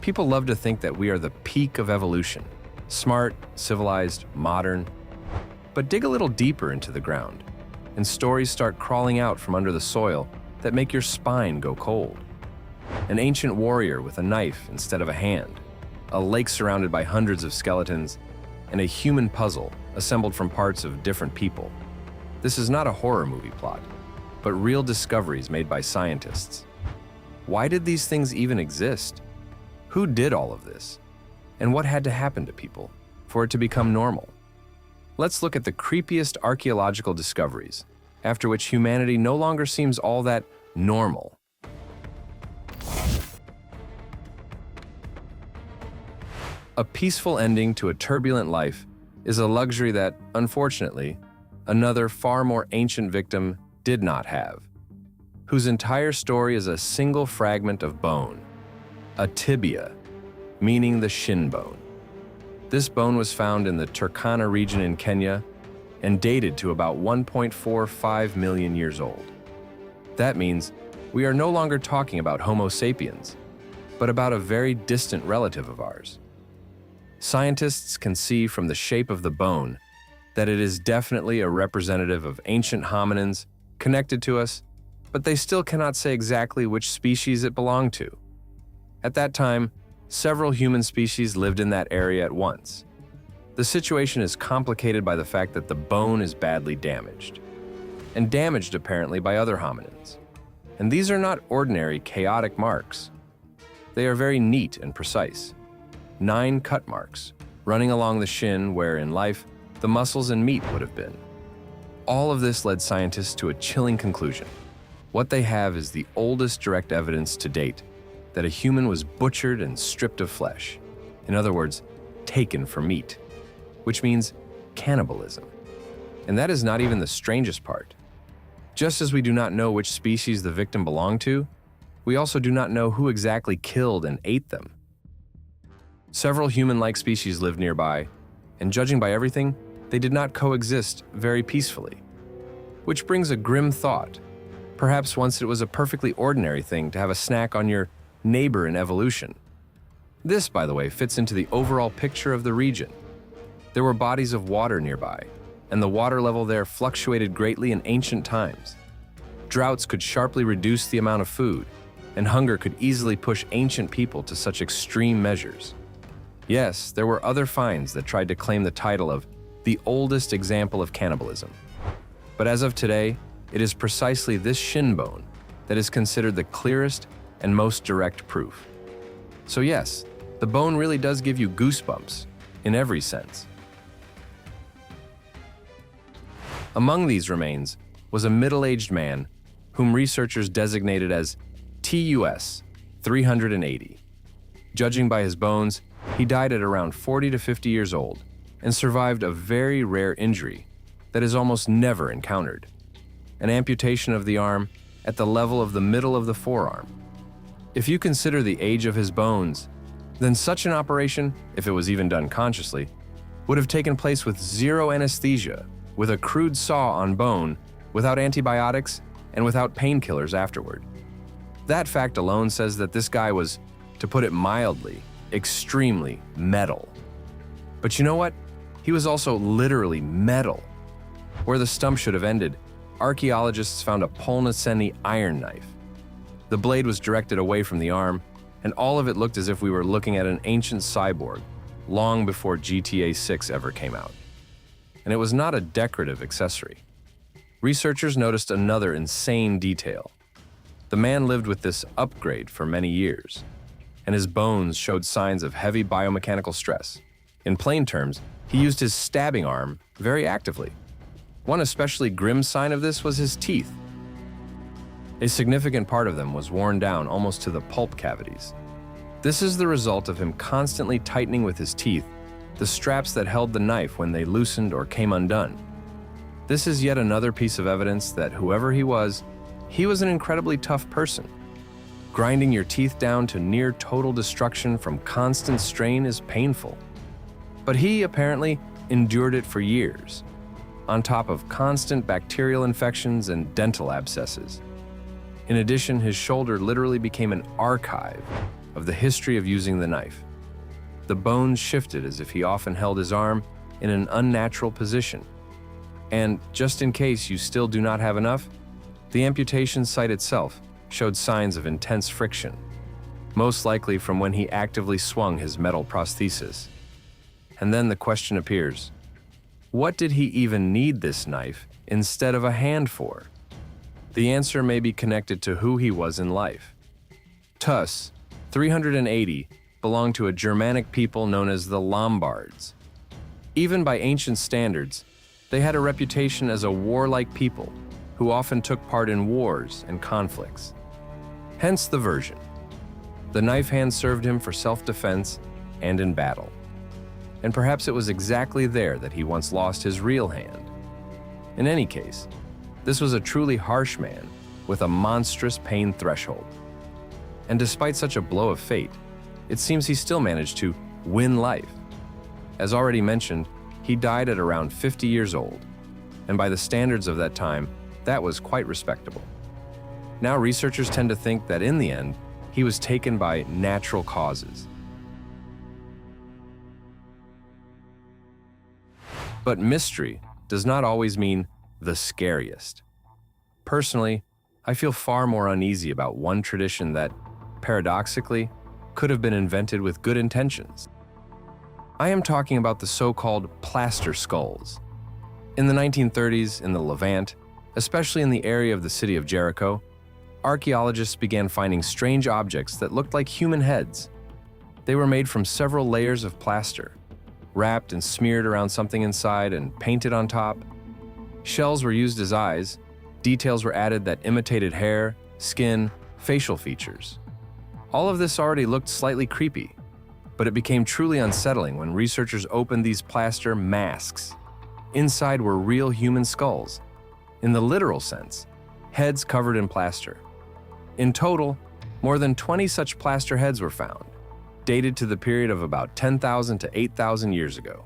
People love to think that we are the peak of evolution, smart, civilized, modern. But dig a little deeper into the ground, and stories start crawling out from under the soil that make your spine go cold. An ancient warrior with a knife instead of a hand, a lake surrounded by hundreds of skeletons, and a human puzzle assembled from parts of different people. This is not a horror movie plot, but real discoveries made by scientists. Why did these things even exist? Who did all of this? And what had to happen to people for it to become normal? Let's look at the creepiest archaeological discoveries, after which humanity no longer seems all that normal. A peaceful ending to a turbulent life is a luxury that, unfortunately, another far more ancient victim did not have, whose entire story is a single fragment of bone, a tibia, meaning the shin bone. This bone was found in the Turkana region in Kenya and dated to about 1.45 million years old. That means we are no longer talking about Homo sapiens, but about a very distant relative of ours. Scientists can see from the shape of the bone that it is definitely a representative of ancient hominins connected to us, but they still cannot say exactly which species it belonged to. At that time, several human species lived in that area at once. The situation is complicated by the fact that the bone is badly damaged, and damaged apparently by other hominins. And these are not ordinary chaotic marks. They are very neat and precise. 9 cut marks, running along the shin where in life the muscles and meat would have been. All of this led scientists to a chilling conclusion. What they have is the oldest direct evidence to date that a human was butchered and stripped of flesh. In other words, taken for meat, which means cannibalism. And that is not even the strangest part. Just as we do not know which species the victim belonged to, we also do not know who exactly killed and ate them. Several human-like species lived nearby, and judging by everything, they did not coexist very peacefully. Which brings a grim thought. Perhaps once it was a perfectly ordinary thing to have a snack on your neighbor in evolution. This, by the way, fits into the overall picture of the region. There were bodies of water nearby, and the water level there fluctuated greatly in ancient times. Droughts could sharply reduce the amount of food, and hunger could easily push ancient people to such extreme measures. Yes, there were other finds that tried to claim the title of the oldest example of cannibalism. But as of today, it is precisely this shin bone that is considered the clearest and most direct proof. So yes, the bone really does give you goosebumps in every sense. Among these remains was a middle-aged man whom researchers designated as TUS 380. Judging by his bones, he died at around 40 to 50 years old and survived a very rare injury that is almost never encountered: an amputation of the arm at the level of the middle of the forearm. If you consider the age of his bones, then such an operation, if it was even done consciously, would have taken place with zero anesthesia, with a crude saw on bone, without antibiotics, and without painkillers afterward. That fact alone says that this guy was, to put it mildly, extremely metal. But you know what? He was also literally metal. Where the stump should have ended, archaeologists found a Polnaceni iron knife. The blade was directed away from the arm, and all of it looked as if we were looking at an ancient cyborg, long before GTA 6 ever came out. And it was not a decorative accessory. Researchers noticed another insane detail. The man lived with this upgrade for many years, and his bones showed signs of heavy biomechanical stress. In plain terms, he used his stabbing arm very actively. One especially grim sign of this was his teeth. A significant part of them was worn down almost to the pulp cavities. This is the result of him constantly tightening with his teeth the straps that held the knife when they loosened or came undone. This is yet another piece of evidence that whoever he was an incredibly tough person. Grinding your teeth down to near total destruction from constant strain is painful. But he apparently endured it for years, on top of constant bacterial infections and dental abscesses. In addition, his shoulder literally became an archive, of the history of using the knife. The bones shifted as if he often held his arm in an unnatural position. And just in case you still do not have enough, the amputation site itself showed signs of intense friction, most likely from when he actively swung his metal prosthesis. And then the question appears, what did he even need this knife instead of a hand for? The answer may be connected to who he was in life. Tus, 380, belonged to a Germanic people known as the Lombards. Even by ancient standards, they had a reputation as a warlike people who often took part in wars and conflicts. Hence the version. The knife hand served him for self-defense and in battle. And perhaps it was exactly there that he once lost his real hand. In any case, this was a truly harsh man with a monstrous pain threshold. And despite such a blow of fate, it seems he still managed to win life. As already mentioned, he died at around 50 years old, and by the standards of that time, that was quite respectable. Now researchers tend to think that in the end, he was taken by natural causes. But mystery does not always mean the scariest. Personally, I feel far more uneasy about one tradition that, paradoxically, could have been invented with good intentions. I am talking about the so-called plaster skulls. In the 1930s, in the Levant, especially in the area of the city of Jericho, archaeologists began finding strange objects that looked like human heads. They were made from several layers of plaster, wrapped and smeared around something inside and painted on top. Shells were used as eyes. Details were added that imitated hair, skin, facial features. All of this already looked slightly creepy, but it became truly unsettling when researchers opened these plaster masks. Inside were real human skulls, in the literal sense, heads covered in plaster. In total, more than 20 such plaster heads were found, dated to the period of about 10,000 to 8,000 years ago.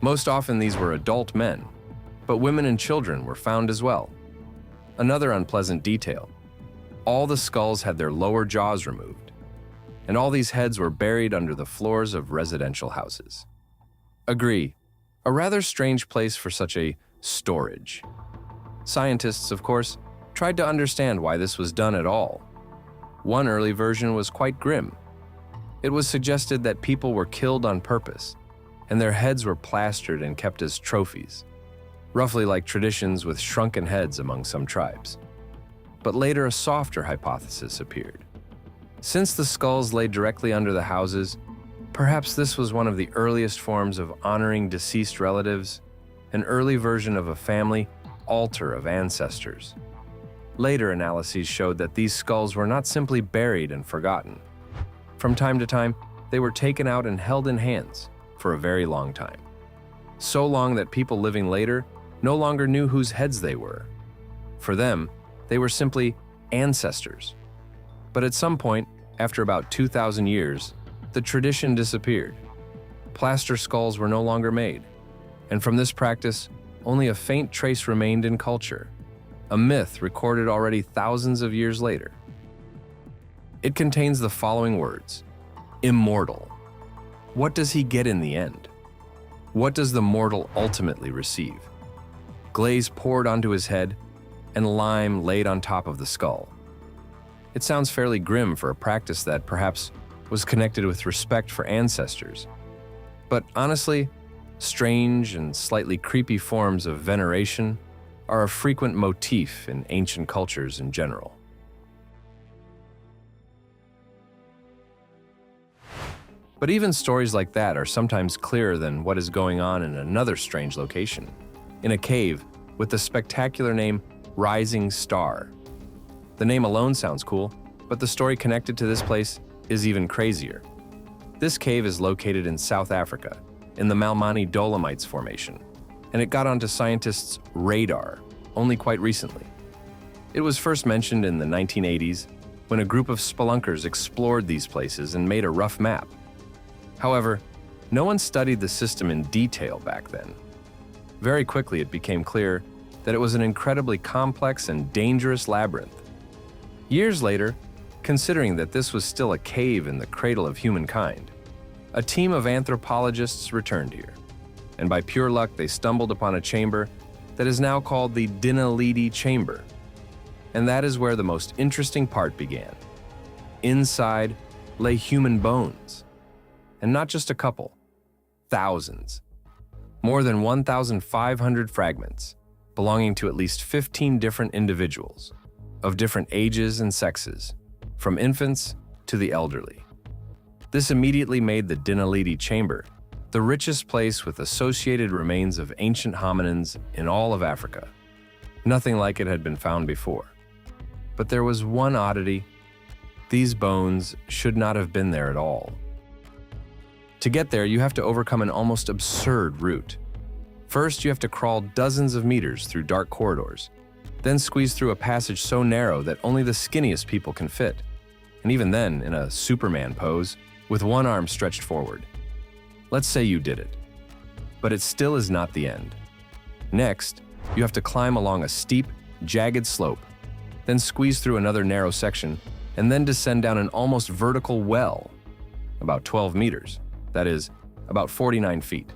Most often these were adult men, but women and children were found as well. Another unpleasant detail: all the skulls had their lower jaws removed, and all these heads were buried under the floors of residential houses. Agree, a rather strange place for such a storage. Scientists, of course, tried to understand why this was done at all. One early version was quite grim. It was suggested that people were killed on purpose, and their heads were plastered and kept as trophies, roughly like traditions with shrunken heads among some tribes. But later a softer hypothesis appeared. Since the skulls lay directly under the houses, perhaps this was one of the earliest forms of honoring deceased relatives, an early version of a family altar of ancestors. Later analyses showed that these skulls were not simply buried and forgotten. From time to time, they were taken out and held in hands for a very long time. So long that people living later no longer knew whose heads they were. For them, they were simply ancestors. But at some point, after about 2,000 years, the tradition disappeared. Plaster skulls were no longer made, and from this practice, only a faint trace remained in culture, a myth recorded already thousands of years later. It contains the following words: immortal. What does he get in the end? What does the mortal ultimately receive? Glaze poured onto his head and lime laid on top of the skull. It sounds fairly grim for a practice that perhaps was connected with respect for ancestors. But honestly, strange and slightly creepy forms of veneration are a frequent motif in ancient cultures in general. But even stories like that are sometimes clearer than what is going on in another strange location, in a cave with the spectacular name Rising Star. The name alone sounds cool, but the story connected to this place is even crazier. This cave is located in South Africa, in the Malmani Dolomites Formation, and it got onto scientists' radar only quite recently. It was first mentioned in the 1980s when a group of spelunkers explored these places and made a rough map. However, no one studied the system in detail back then. Very quickly it became clear that it was an incredibly complex and dangerous labyrinth. Years later, considering that this was still a cave in the cradle of humankind. A team of anthropologists returned here, and by pure luck they stumbled upon a chamber that is now called the Neolithic chamber. And that is where the most interesting part began. Inside lay human bones, and not just a couple, thousands. More than 1,500 fragments, belonging to at least 15 different individuals, of different ages and sexes, from infants to the elderly. This immediately made the Neolithic chamber the richest place with associated remains of ancient hominins in all of Africa. Nothing like it had been found before. But there was one oddity. These bones should not have been there at all. To get there, you have to overcome an almost absurd route. First, you have to crawl dozens of meters through dark corridors, then squeeze through a passage so narrow that only the skinniest people can fit, and even then in a Superman pose with one arm stretched forward. Let's say you did it. But it still is not the end. Next, you have to climb along a steep, jagged slope, then squeeze through another narrow section, and then descend down an almost vertical well, about 12 meters, that is, about 49 feet.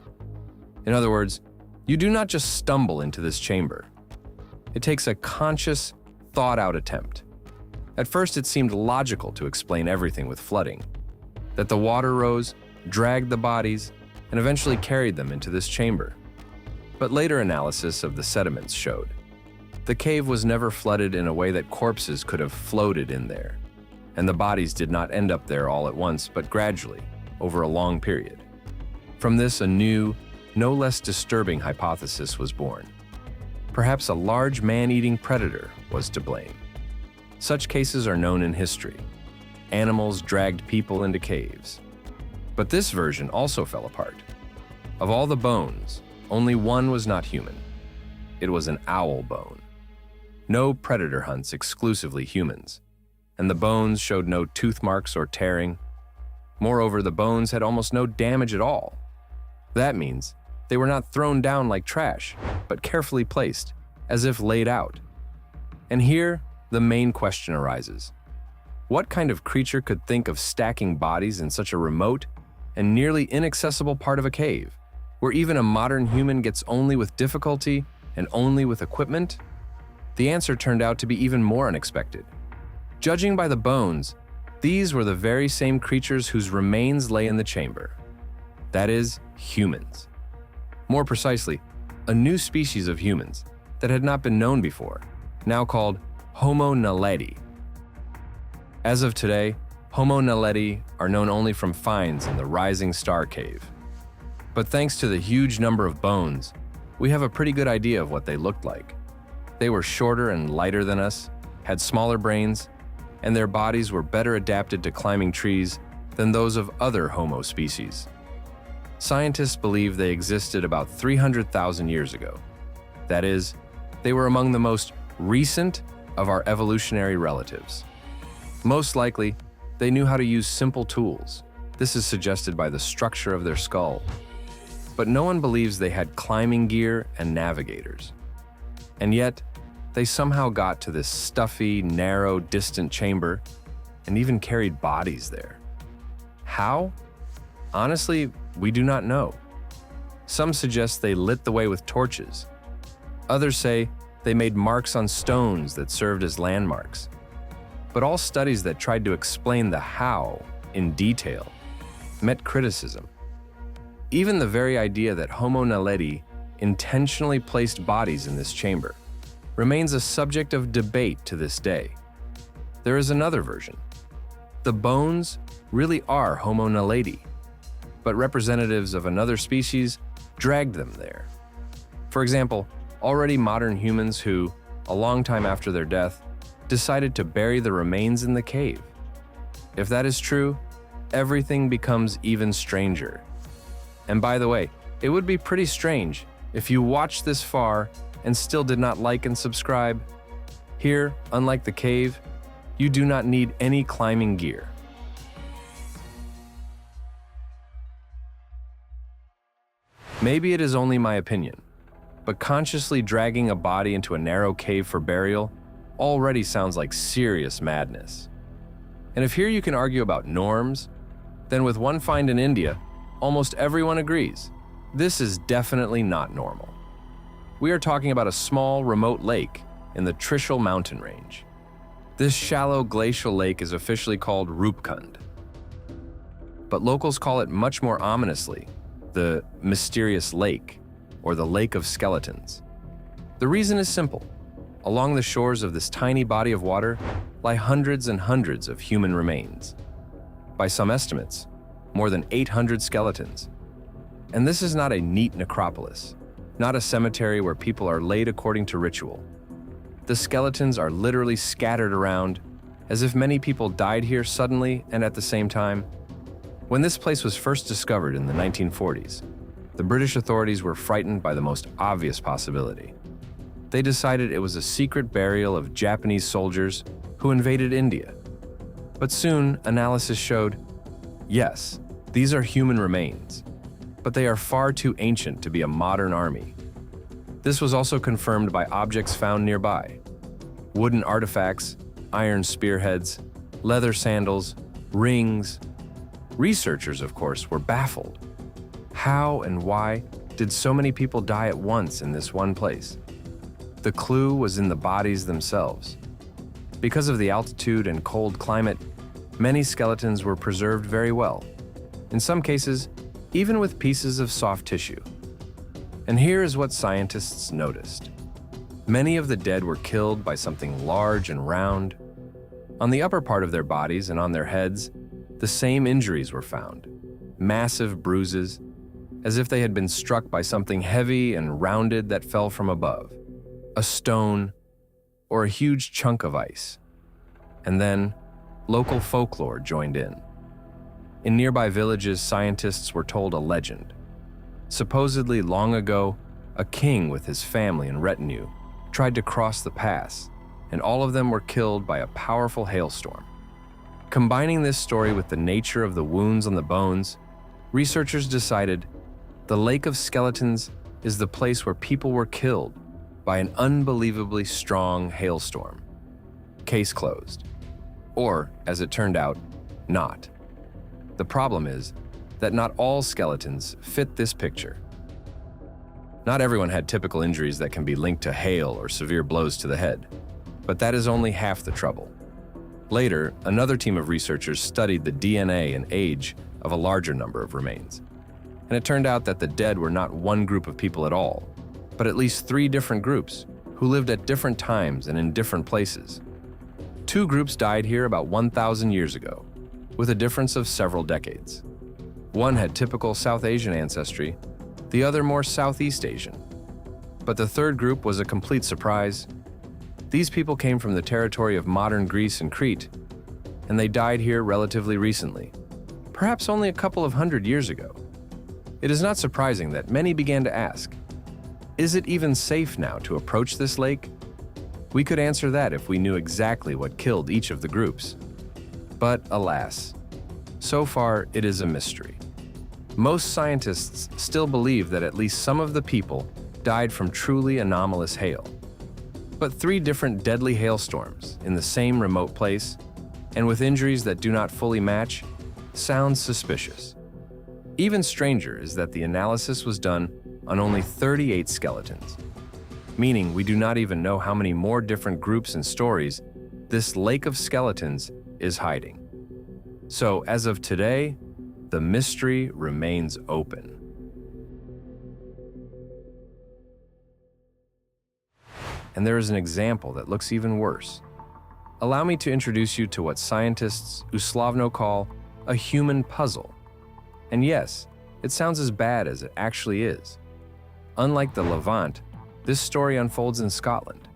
In other words, you do not just stumble into this chamber. It takes a conscious, thought-out attempt. At first, it seemed logical to explain everything with flooding, that the water rose, dragged the bodies, and eventually carried them into this chamber. But later analysis of the sediments showed the cave was never flooded in a way that corpses could have floated in there, and the bodies did not end up there all at once, but gradually, over a long period. From this, a new, no less disturbing hypothesis was born. Perhaps a large man-eating predator was to blame. Such cases are known in history. Animals dragged people into caves. But this version also fell apart. Of all the bones, only one was not human. It was an owl bone. No predator hunts exclusively humans, and the bones showed no tooth marks or tearing. Moreover, the bones had almost no damage at all. That means they were not thrown down like trash, but carefully placed, as if laid out. And here, the main question arises. What kind of creature could think of stacking bodies in such a remote and nearly inaccessible part of a cave, where even a modern human gets only with difficulty and only with equipment? The answer turned out to be even more unexpected. Judging by the bones, these were the very same creatures whose remains lay in the chamber. That is, humans. More precisely, a new species of humans that had not been known before, now called Homo naledi. As of today, Homo naledi are known only from finds in the Rising Star Cave. But thanks to the huge number of bones, we have a pretty good idea of what they looked like. They were shorter and lighter than us, had smaller brains, and their bodies were better adapted to climbing trees than those of other Homo species. Scientists believe they existed about 300,000 years ago. That is, they were among the most recent of our evolutionary relatives. Most likely, they knew how to use simple tools. This is suggested by the structure of their skull. But no one believes they had climbing gear and navigators. And yet, they somehow got to this stuffy, narrow, distant chamber and even carried bodies there. How? Honestly, we do not know. Some suggest they lit the way with torches. Others say they made marks on stones that served as landmarks. But all studies that tried to explain the how in detail met criticism. Even the very idea that Homo naledi intentionally placed bodies in this chamber remains a subject of debate to this day. There is another version. The bones really are Homo naledi, but representatives of another species dragged them there. For example, already modern humans who, a long time after their death, decided to bury the remains in the cave. If that is true, everything becomes even stranger. And by the way, it would be pretty strange if you watched this far and still did not like and subscribe. Here, unlike the cave, you do not need any climbing gear. Maybe it is only my opinion, but consciously dragging a body into a narrow cave for burial already sounds like serious madness. And if here you can argue about norms, then with one find in India, almost everyone agrees. This is definitely not normal. We are talking about a small, remote lake in the Trishul mountain range. This shallow glacial lake is officially called Rupkund, but locals call it much more ominously the mysterious lake or the lake of skeletons. The reason is simple. Along the shores of this tiny body of water lie hundreds and hundreds of human remains. By some estimates, more than 800 skeletons. And this is not a neat necropolis, not a cemetery where people are laid according to ritual. The skeletons are literally scattered around, as if many people died here suddenly and at the same time. When this place was first discovered in the 1940s, the British authorities were frightened by the most obvious possibility. They decided it was a secret burial of Japanese soldiers who invaded India. But soon, analysis showed, yes, these are human remains, but they are far too ancient to be a modern army. This was also confirmed by objects found nearby. Wooden artifacts, iron spearheads, leather sandals, rings. Researchers, of course, were baffled. How and why did so many people die at once in this one place? The clue was in the bodies themselves. Because of the altitude and cold climate, many skeletons were preserved very well. In some cases, even with pieces of soft tissue. And here is what scientists noticed. Many of the dead were killed by something large and round. On the upper part of their bodies and on their heads, the same injuries were found. Massive bruises, as if they had been struck by something heavy and rounded that fell from above. A stone, or a huge chunk of ice. And then, local folklore joined in. In nearby villages, scientists were told a legend. Supposedly long ago, a king with his family and retinue tried to cross the pass, and all of them were killed by a powerful hailstorm. Combining this story with the nature of the wounds on the bones, researchers decided the Lake of Skeletons is the place where people were killed by an unbelievably strong hailstorm. Case closed. Or, as it turned out, not. The problem is that not all skeletons fit this picture. Not everyone had typical injuries that can be linked to hail or severe blows to the head, but that is only half the trouble. Later, another team of researchers studied the DNA and age of a larger number of remains, and it turned out that the dead were not one group of people at all, but at least 3 different groups who lived at different times and in different places. 2 groups died here about 1,000 years ago, with a difference of several decades. One had typical South Asian ancestry, the other more Southeast Asian. But the third group was a complete surprise. These people came from the territory of modern Greece and Crete, and they died here relatively recently, perhaps only a couple of hundred years ago. It is not surprising that many began to ask, is it even safe now to approach this lake? We could answer that if we knew exactly what killed each of the groups. But alas, so far it is a mystery. Most scientists still believe that at least some of the people died from truly anomalous hail. But 3 different deadly hailstorms in the same remote place, and with injuries that do not fully match, sounds suspicious. Even stranger is that the analysis was done on only 38 skeletons, meaning we do not even know how many more different groups and stories this lake of skeletons is hiding. So as of today, the mystery remains open. And there is an example that looks even worse. Allow me to introduce you to what scientists Uslavno call a human puzzle. And yes, it sounds as bad as it actually is. Unlike the Levant, this story unfolds in Scotland.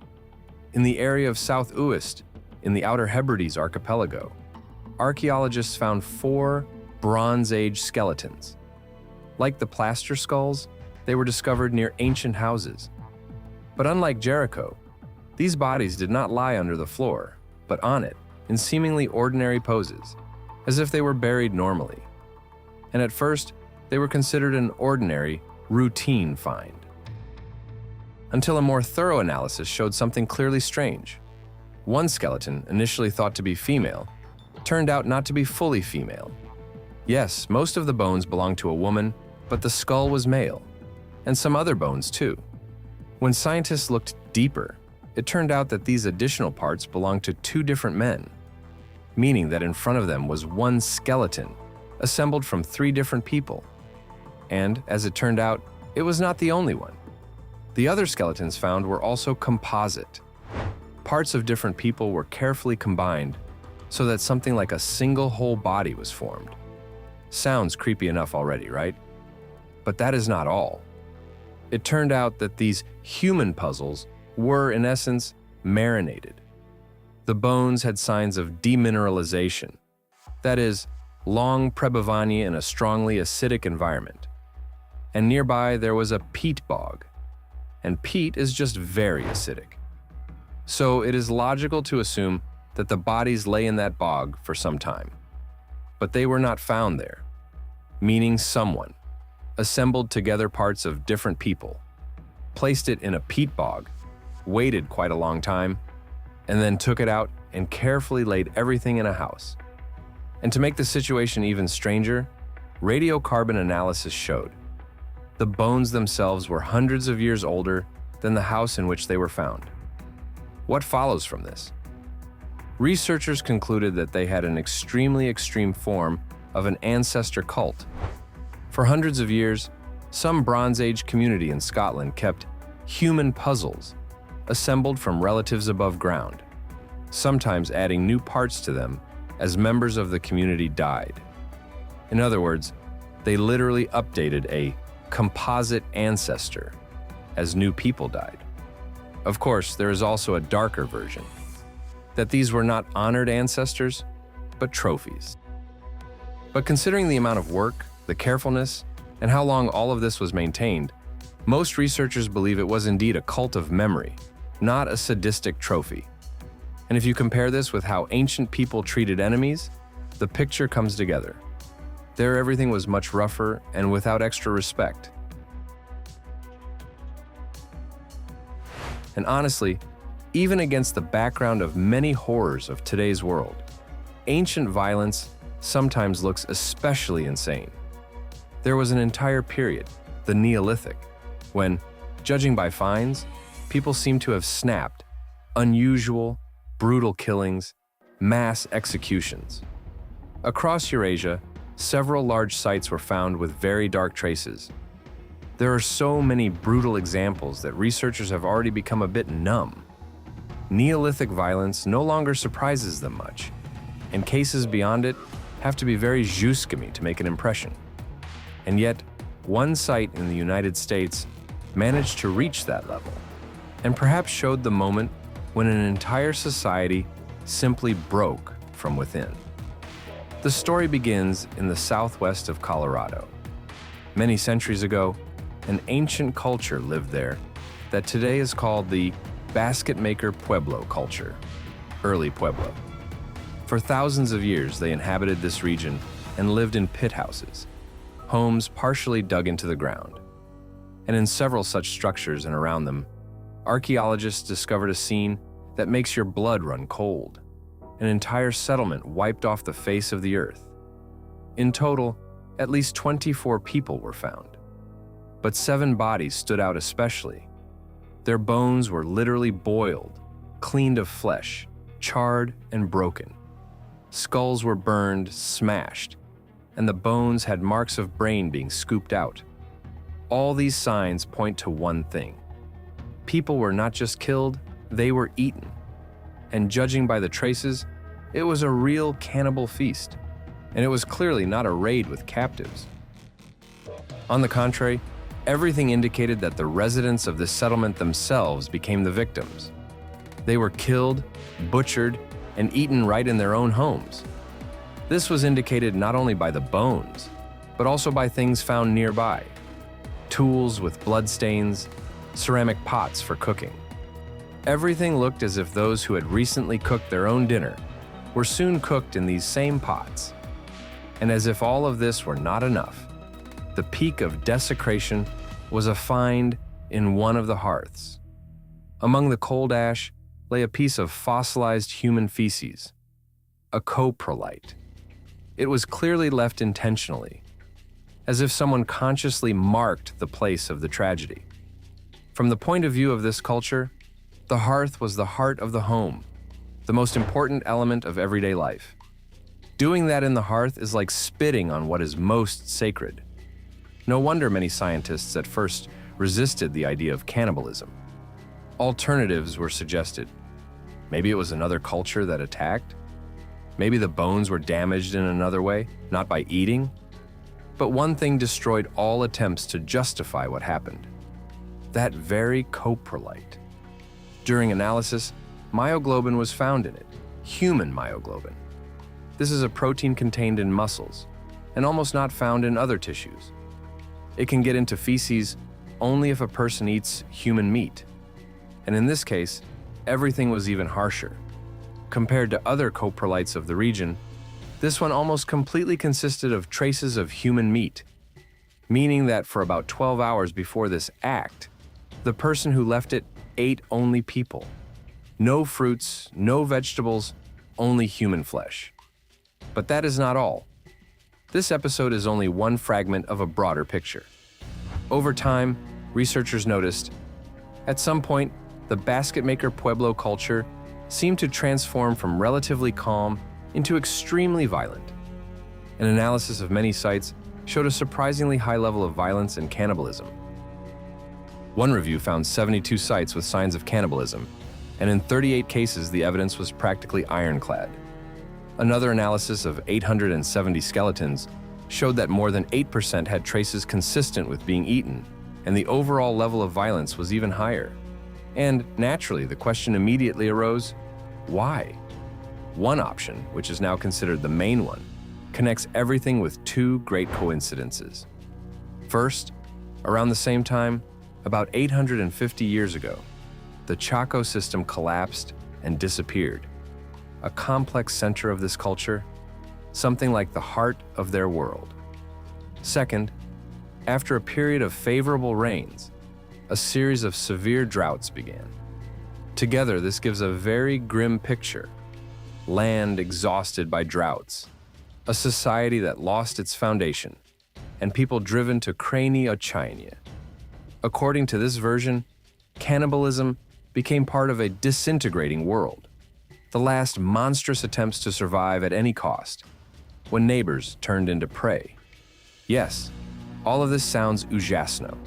In the area of South Uist, in the Outer Hebrides archipelago, archaeologists found 4 Bronze Age skeletons. Like the plaster skulls, they were discovered near ancient houses. But unlike Jericho, these bodies did not lie under the floor, but on it, in seemingly ordinary poses, as if they were buried normally. And at first, they were considered an ordinary, routine find. Until a more thorough analysis showed something clearly strange. One skeleton, initially thought to be female, turned out not to be fully female. Yes, most of the bones belonged to a woman, but the skull was male, and some other bones too. When scientists looked deeper, it turned out that these additional parts belonged to two different men, meaning that in front of them was one skeleton, assembled from three different people. And, as it turned out, it was not the only one. The other skeletons found were also composite. Parts of different people were carefully combined so that something like a single whole body was formed. Sounds creepy enough already, right? But that is not all. It turned out that these human puzzles were, in essence, marinated. The bones had signs of demineralization, that is, long prebivani in a strongly acidic environment. And nearby there was a peat bog, and peat is just very acidic. So it is logical to assume that the bodies lay in that bog for some time. But they were not found there, meaning someone assembled together parts of different people, placed it in a peat bog, waited quite a long time, and then took it out and carefully laid everything in a house. And to make the situation even stranger, radiocarbon analysis showed the bones themselves were hundreds of years older than the house in which they were found. What follows from this? Researchers concluded that they had an extremely extreme form of an ancestor cult. For hundreds of years, some Bronze Age community in Scotland kept human puzzles assembled from relatives above ground, sometimes adding new parts to them as members of the community died. In other words, they literally updated a composite ancestor as new people died. Of course, there is also a darker version, that these were not honored ancestors, but trophies. But considering the amount of work, the carefulness, and how long all of this was maintained, most researchers believe it was indeed a cult of memory, not a sadistic trophy. And if you compare this with how ancient people treated enemies, the picture comes together. There everything was much rougher and without extra respect. And honestly, even against the background of many horrors of today's world, ancient violence sometimes looks especially insane. There was an entire period, the Neolithic, when, judging by finds, people seem to have snapped unusual, brutal killings, mass executions. Across Eurasia, several large sites were found with very dark traces. There are so many brutal examples that researchers have already become a bit numb. Neolithic violence no longer surprises them much, and cases beyond it have to be very jusquemi to make an impression. And yet, one site in the United States managed to reach that level, and perhaps showed the moment when an entire society simply broke from within. The story begins in the southwest of Colorado. Many centuries ago, an ancient culture lived there that today is called the basket maker Pueblo culture, early Pueblo. For thousands of years, they inhabited this region and lived in pit houses, homes partially dug into the ground. And in several such structures and around them, archaeologists discovered a scene that makes your blood run cold. An entire settlement wiped off the face of the earth. In total, at least 24 people were found. But 7 bodies stood out especially. Their bones were literally boiled, cleaned of flesh, charred and broken. Skulls were burned, smashed, and the bones had marks of brain being scooped out. All these signs point to one thing. People were not just killed, they were eaten. And judging by the traces, it was a real cannibal feast. And it was clearly not a raid with captives. On the contrary, everything indicated that the residents of this settlement themselves became the victims. They were killed, butchered, and eaten right in their own homes. This was indicated not only by the bones, but also by things found nearby. Tools with bloodstains, ceramic pots for cooking. Everything looked as if those who had recently cooked their own dinner were soon cooked in these same pots. And as if all of this were not enough, the peak of desecration was a find in one of the hearths. Among the cold ash lay a piece of fossilized human feces. a coprolite. It was clearly left intentionally, as if someone consciously marked the place of the tragedy. From the point of view of this culture, the hearth was the heart of the home, the most important element of everyday life. Doing that in the hearth is like spitting on what is most sacred. No wonder many scientists at first resisted the idea of cannibalism. Alternatives were suggested. Maybe it was another culture that attacked. Maybe the bones were damaged in another way, not by eating. But one thing destroyed all attempts to justify what happened. That very coprolite. During analysis, myoglobin was found in it, human myoglobin. This is a protein contained in muscles and almost not found in other tissues. It can get into feces only if a person eats human meat. And in this case, everything was even harsher. Compared to other coprolites of the region, this one almost completely consisted of traces of human meat, meaning that for about 12 hours before this act, the person who left it ate only people. No fruits, no vegetables, only human flesh. But that is not all. This episode is only one fragment of a broader picture. Over time, researchers noticed, at some point, the basket maker Pueblo culture seemed to transform from relatively calm into extremely violent. An analysis of many sites showed a surprisingly high level of violence and cannibalism. One review found 72 sites with signs of cannibalism, and in 38 cases the evidence was practically ironclad. Another analysis of 870 skeletons showed that more than 8% had traces consistent with being eaten, and the overall level of violence was even higher. And naturally, the question immediately arose, why? One option, which is now considered the main one, connects everything with two great coincidences. First, around the same time, about 850 years ago, the Chaco system collapsed and disappeared. A complex center of this culture, something like the heart of their world. Second, after a period of favorable rains, a series of severe droughts began. Together, this gives a very grim picture. Land exhausted by droughts, a society that lost its foundation, and people driven to crani otchainia. According to this version, cannibalism became part of a disintegrating world, the last monstrous attempts to survive at any cost, when neighbors turned into prey. Yes, all of this sounds ujasno,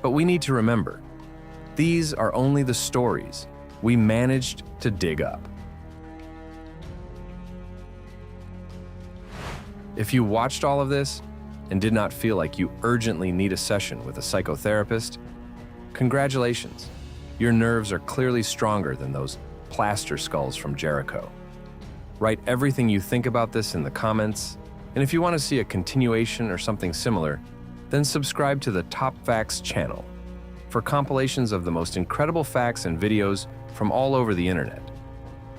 but we need to remember, these are only the stories we managed to dig up. If you watched all of this and did not feel like you urgently need a session with a psychotherapist, congratulations. Your nerves are clearly stronger than those plaster skulls from Jericho. Write everything you think about this in the comments, and if you want to see a continuation or something similar, then subscribe to the Top Facts channel for compilations of the most incredible facts and videos from all over the internet.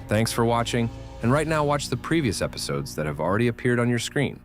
Thanks for watching, and right now watch the previous episodes that have already appeared on your screen.